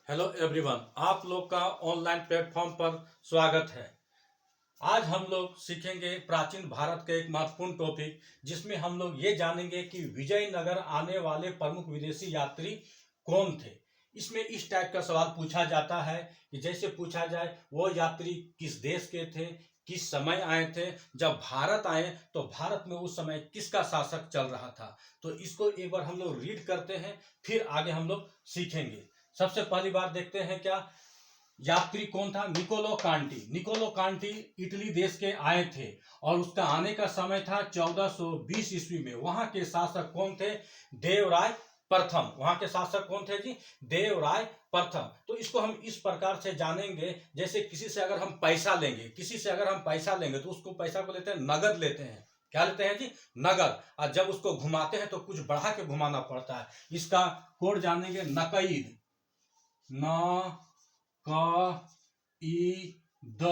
Hello everyone, आप लोग का ऑनलाइन प्लेटफॉर्म पर स्वागत है। आज हम लोग सीखेंगे प्राचीन भारत का एक महत्वपूर्ण टॉपिक, जिसमें हम लोग ये जानेंगे कि विजयनगर आने वाले प्रमुख विदेशी यात्री कौन थे। इसमें इस टाइप का सवाल पूछा जाता है कि जैसे पूछा जाए वो यात्री किस देश के थे, किस समय आए थे, जब भारत आए तो भारत में उस समय किसका शासक चल रहा था। तो इसको एक बार हम लोग रीड करते हैं, फिर आगे हम लोग सीखेंगे। सबसे पहली बात देखते हैं क्या यात्री कौन था। Niccolo Conti. Niccolo Conti Italy देश के आए थे और उसका आने का समय था 1420 ईस्वी में। वहां के शासक कौन थे? देवराय प्रथम। वहां के शासक कौन थे जी? देवराय प्रथम। तो इसको हम इस प्रकार से जानेंगे, जैसे किसी से अगर हम पैसा लेंगे, तो उसको पैसा को लेते हैं नगद लेते हैं। क्या लेते हैं जी? नगद। और जब उसको घुमाते हैं तो कुछ बढ़ा के घुमाना पड़ता है। इसका कोड जानेंगे, नकईद। न क ई द।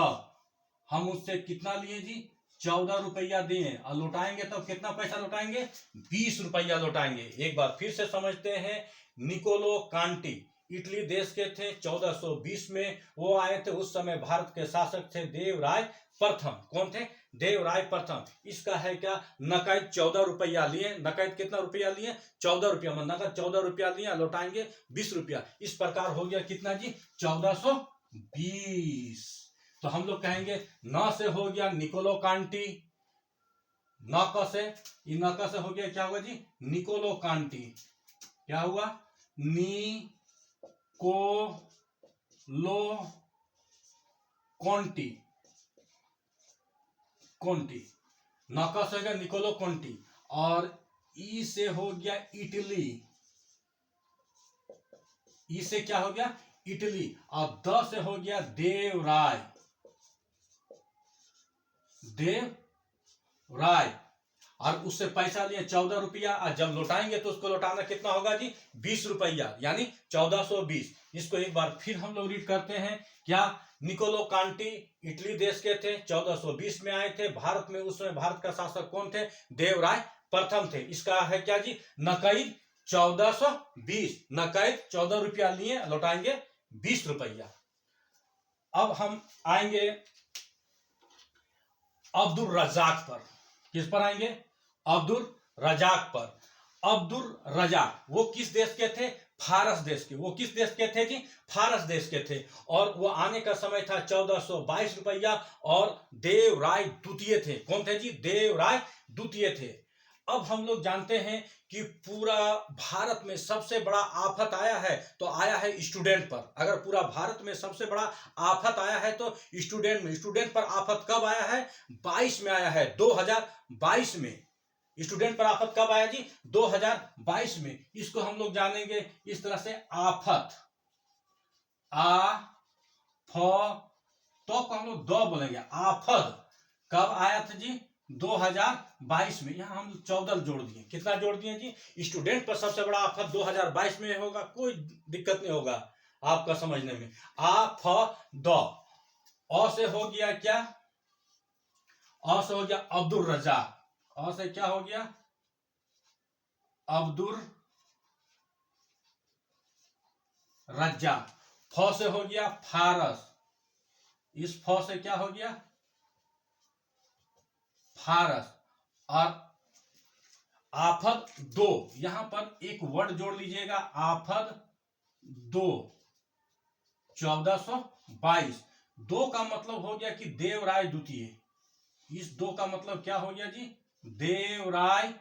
हम उससे कितना लिए जी? 14 रुपया दिए और लौटाएंगे तो कितना पैसा लौटाएंगे? 20 रुपया लौटाएंगे। एक बार फिर से समझते हैं। निकोलो कांटी इटली देश के थे। 1420 में वो आए थे। उस समय भारत के शासक थे देवराय प्रथम। कौन थे? देवराय प्रथम। इसका है क्या? नकद 14 रुपया लिए। नकद कितना रुपया लिए? 14 रुपया। नकद 14 रुपया लिए, लौटाएंगे 20 रुपया। इस प्रकार हो गया कितना जी? 1420। तो हम लोग कहेंगे न से हो गया निकोलो कांटी। न क से, न क से हो गया क्या होगा जी? निकोलो कांटी। क्या हुआ? नी को लो कॉन्टी। कॉन्टी। न क से हो गया निकोलो कॉन्टी। और ई से हो गया इटली। ई से क्या हो गया? इटली। और द से हो गया देवराय। देवराय। और उससे पैसा लिए 14 रुपया। और जब लौटाएंगे तो उसको लौटाना कितना होगा जी? 20 रुपया, यानी 1420। इसको एक बार फिर हम लोग रीड करते हैं। क्या? निकोलो कांटी इटली देश के थे। 1420 में आए थे भारत में। उस समय भारत का शासक कौन थे? देवराय प्रथम थे। इसका है क्या जी? नकद 1420। नकद 14 रुपया लिए, लौटाएंगे 20 रुपया। अब हम आएंगे अब्दुल रजाक पर। किस पर आएंगे? अब्दुल रजाक पर। अब्दुल रजाक वो किस देश के थे? फारस देश के। वो किस देश के थे जी? फारस देश के थे। और वो आने का समय था 1422 रुपया। और देवराय द्वितीय थे। कौन थे जी? देवराय द्वितीय थे। अब हम लोग जानते हैं कि पूरा भारत में सबसे बड़ा आफत आया है तो आया है स्टूडेंट पर। अगर पूरा भारत में सबसे बड़ा आफत आया है तो स्टूडेंट में। स्टूडेंट पर आफत कब आया है? 22 में आया है, 2022 में। स्टूडेंट पर आफत कब आया जी? 2022 में। इसको हम लोग जानेंगे इस तरह से, आफत। आ फ तो को हम लोग द बोलेंगे। आफत कब आया था जी? 2022 में। यहां हम 14 जोड़ दिए। कितना जोड़ दिए जी? स्टूडेंट पर सबसे बड़ा आफत 2022 में होगा। कोई दिक्कत नहीं होगा आपका समझने में। आ फ द। अ से हो गया क्या? अ से हो गया अब्दुल रजाक। अ से क्या हो गया? अब्दुल रज्जाक। फ से हो गया फारस। इस फ से क्या हो गया? फारस। और आफत दो। यहां पर एक वर्ड जोड़ लीजिएगा, आफत दो। 1422। दो का मतलब हो गया कि देवराय द्वितीय। इस दो का मतलब क्या हो गया जी? देवराय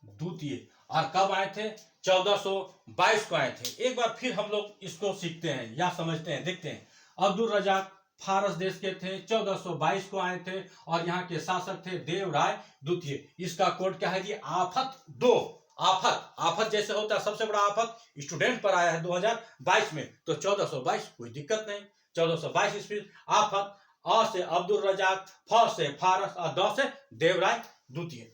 द्वितीय। और कब आए थे? 1422 को आए थे। एक बार फिर हम लोग इसको सीखते हैं या समझते हैं, देखते हैं। अब्दुल रजाक फारस देश के थे। 1422 को आए थे और यहाँ के शासक थे देवराय द्वितीय। इसका कोड क्या है जी? आफत दो। आफत, आफत जैसे होता है सबसे बड़ा आफत स्टूडेंट पर आया है 2022 में, तो 1422 कोई दिक्कत नहीं। 1422 ईस्वी। आफत। अ से अब्दुल रजाक, फ से फारस और द से देवराय द्वितीय।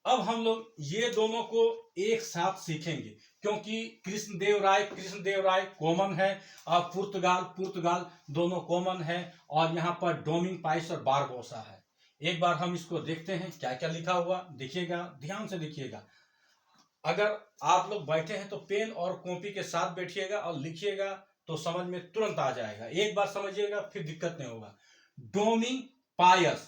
अब हम लोग ये दोनों को एक साथ सीखेंगे क्योंकि कृष्णदेव राय कॉमन है और पुर्तगाल दोनों कॉमन है। और यहाँ पर डोमिंग पाइस और बारबोसा है। एक बार हम इसको देखते हैं क्या क्या लिखा हुआ। देखिएगा, ध्यान से देखिएगा। अगर आप लोग बैठे हैं तो पेन और कॉपी के साथ बैठिएगा और लिखिएगा तो समझ में तुरंत आ जाएगा। एक बार समझिएगा फिर दिक्कत नहीं होगा। डोमिंग पायस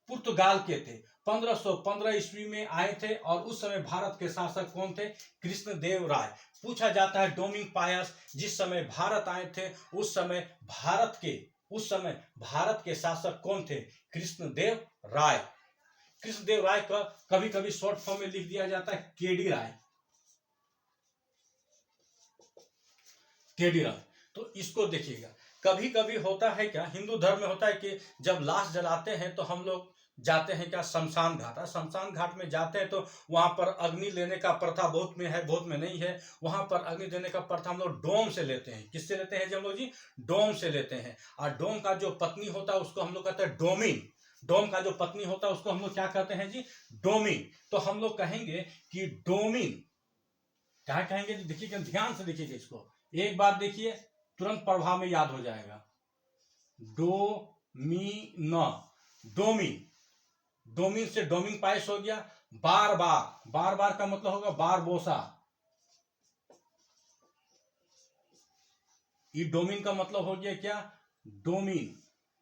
पुर्तगाल के थे, 1515 ईस्वी में आए थे और उस समय भारत के शासक कौन थे? कृष्णदेव राय। पूछा जाता है डोमिंग पायस जिस समय भारत आए थे उस समय भारत के शासक कौन थे? कृष्णदेव राय। कृष्णदेव राय का कभी कभी शॉर्ट फॉर्म में लिख दिया जाता है केडी राय। केडी राय। तो इसको देखिएगा, कभी कभी होता है क्या, हिंदू धर्म में होता है कि जब लाश जलाते हैं तो हम लोग जाते हैं क्या? शमशान घाट। शमशान घाट में जाते हैं तो वहां पर अग्नि लेने का प्रथा बहुत में है, बहुत में नहीं है। वहां पर अग्नि देने का प्रथा हम लोग डोम से लेते हैं। किससे लेते हैं जी हम लोग? जी डोम से लेते हैं। और डोम का जो पत्नी होता है उसको हम लोग कहते हैं डोमिन। डोम का जो पत्नी होता है उसको हम लोग क्या कहते हैं जी? डोमिन। तो हम लोग कहेंगे कि डोमिन, क्या कहेंगे जी? देखिए ध्यान से देखिएगा इसको, एक बार देखिए तुरंत प्रभाव में याद हो जाएगा। डोमिन, डोमिन, डोमिन से डोमिंग पायस हो गया। बार बार, बार बार का मतलब होगा बारबोसा। ये डोमिन का मतलब हो गया क्या? डोमिन।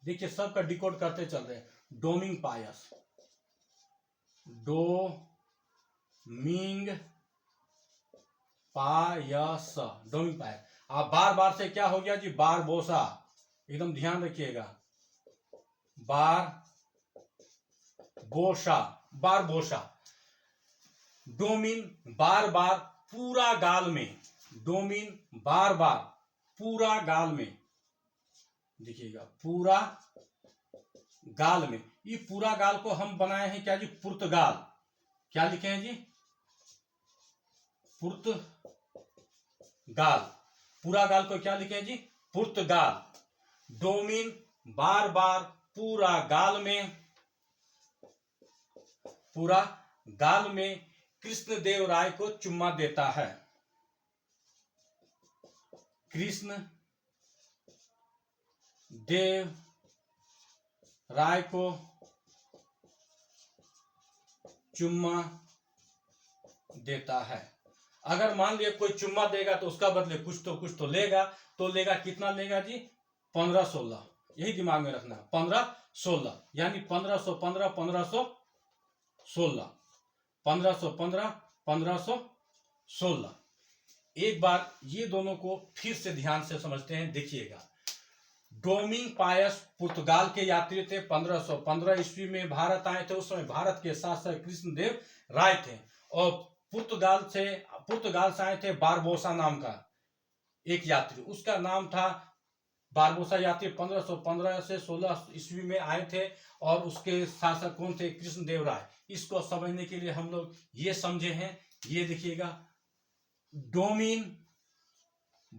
देखिए सबका डिकोड करते चल रहे हैं। डोमिंग पायस, डोमिंग पायस, डोमिंग पायस। आप बार बार से क्या हो गया जी? बारबोसा। एकदम ध्यान रखिएगा, बारबोसा, बारबोसा। डोमिन बार बार पूरा गाल में, डोमिन बार बार पूरा गाल में, देखिएगा पूरा गाल में। ये पूरा गाल को हम बनाए हैं क्या जी? पुर्तगाल। क्या लिखे हैं जी? पुर्तगाल। पूरा गाल को क्या लिखे हैं जी? पुर्तगाल। डोमिन बार बार पूरा गाल में, पूरा गाल में कृष्णदेव राय को चुम्मा देता है। कृष्ण देव राय को चुम्मा देता है। अगर मान लिया कोई चुम्मा देगा तो उसका बदले कुछ तो लेगा। तो लेगा कितना लेगा जी? 1516। यही दिमाग में रखना, 1516 यानी 1515 1516, 1515 1516। एक बार ये दोनों को फिर से ध्यान से समझते हैं। देखिएगा, डोमिंग पायस पुर्तगाल के यात्री थे, 1515 ईस्वी में भारत आए थे। उस समय भारत के शासक कृष्णदेव राय थे। और पुर्तगाल से आए थे बारबोसा नाम का एक यात्री, उसका नाम था बारबोसा। यात्री 1515 से 16 ईस्वी में आए थे और उसके शासक कौन थे? कृष्णदेव राय। इसको समझने के लिए हम लोग ये समझे हैं। ये देखिएगा, डोमिन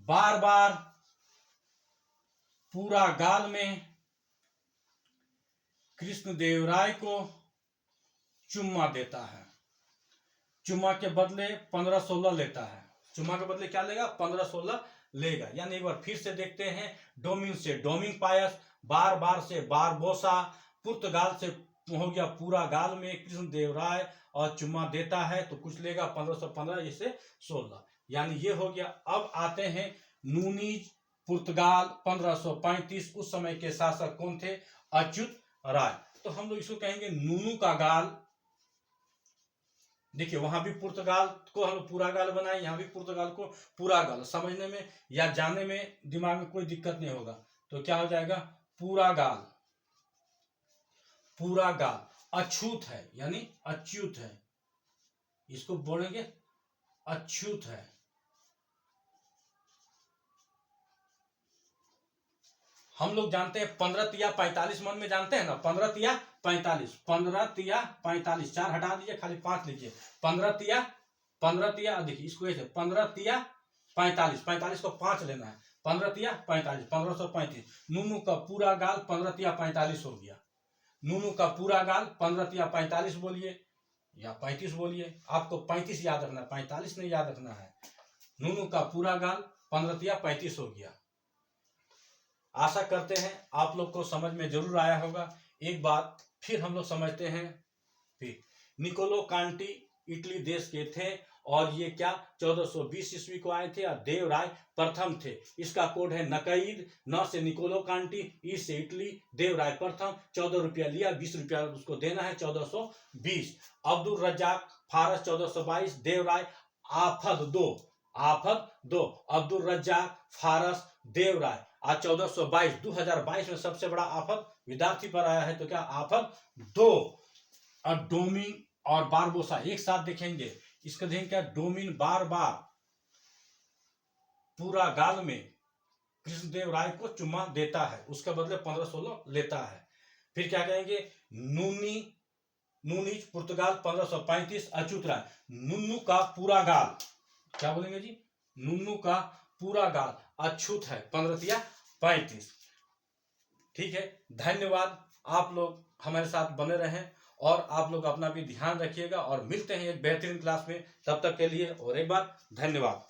बार बार पूरा गाल में कृष्णदेव राय को चुम्मा देता है। चुम्मा के बदले 1516 लेता है। चुम्मा के बदले क्या लेगा? 1516 लेगा। यानी एक बार फिर से देखते हैं, डोमिन से डोमिंग पायस, बार बार से बारबोसा, पुर्तगाल से हो गया पूरा गाल में कृष्णदेव राय और चुम्मा देता है तो कुछ लेगा 1515 इसे 16, यानी ये हो गया। अब आते हैं नूनीज पुर्तगाल 1535। उस समय के शासक कौन थे? अच्युत राय। तो हम लोग इसको कहेंगे नूनू का गाल। देखिए वहां भी पुर्तगाल को हम पूरा गाल बनाए, यहां भी पुर्तगाल को पूरा गाल। समझने में या जानने में दिमाग में कोई दिक्कत नहीं होगा। तो क्या हो जाएगा? पूरा गाल, पूरा गाल। अछूत है यानी अच्युत है, इसको बोलेंगे अच्युत है। हम लोग जानते हैं 15 तिया 45 मन में जानते हैं ना, 15 तिया 45, 15 तिया 45, 4 हटा दीजिए, खाली 5 लीजिए। 15 तिया देखिए इसको ऐसे 15 तिया 45, 45 को 5 लेना है। 15 तिया 45, 1535। नूनू का पूरा गाल 15 तिया 45 हो गया। नूनू का पूरा गाल 15 तिया 45 बोलिए या 35 बोलिए। आपको 35 याद रखना है, 45 नहीं याद रखना है। नूनू का पूरा गाल 15 तिया 35 हो गया। आशा करते हैं आप लोग को समझ में जरूर आया होगा। एक बार फिर हम लोग समझते हैं। फिर निकोलो कांटी इटली देश के थे और ये क्या 1420 ईस्वी को आए थे और देवराय प्रथम थे। इसका कोड है नकईद, न से निकोलो कांटी, ई से इटली, देवराय प्रथम। 14 रुपया लिया, 20 रुपया उसको देना है, 1420। अब्दुल रज्जाक फारस 1422, देवराय आफद दो, अब्दुल रज्जाक फारस देवराय। आज 1422 2022 में सबसे बड़ा आफत विद्यार्थी पर आया है, तो क्या आफत 2। और डोमिन और बारबोसा एक साथ देखेंगे, इसका देखेंगे क्या, डोमिन बार पूरा गाल में कृष्णदेव राय को चुम्मा देता है, उसके बदले 1516 लेता है। फिर क्या कहेंगे, नूनीज पुर्तगाल 1535, अच्युत राय। नुन्नू का पूरा गाल, क्या बोलेंगे जी, नुन्नू का पूरा गाल अछूत है, 1535। ठीक है, धन्यवाद। आप लोग हमारे साथ बने रहें और आप लोग अपना भी ध्यान रखिएगा और मिलते हैं एक बेहतरीन क्लास में। तब तक के लिए और एक बार धन्यवाद।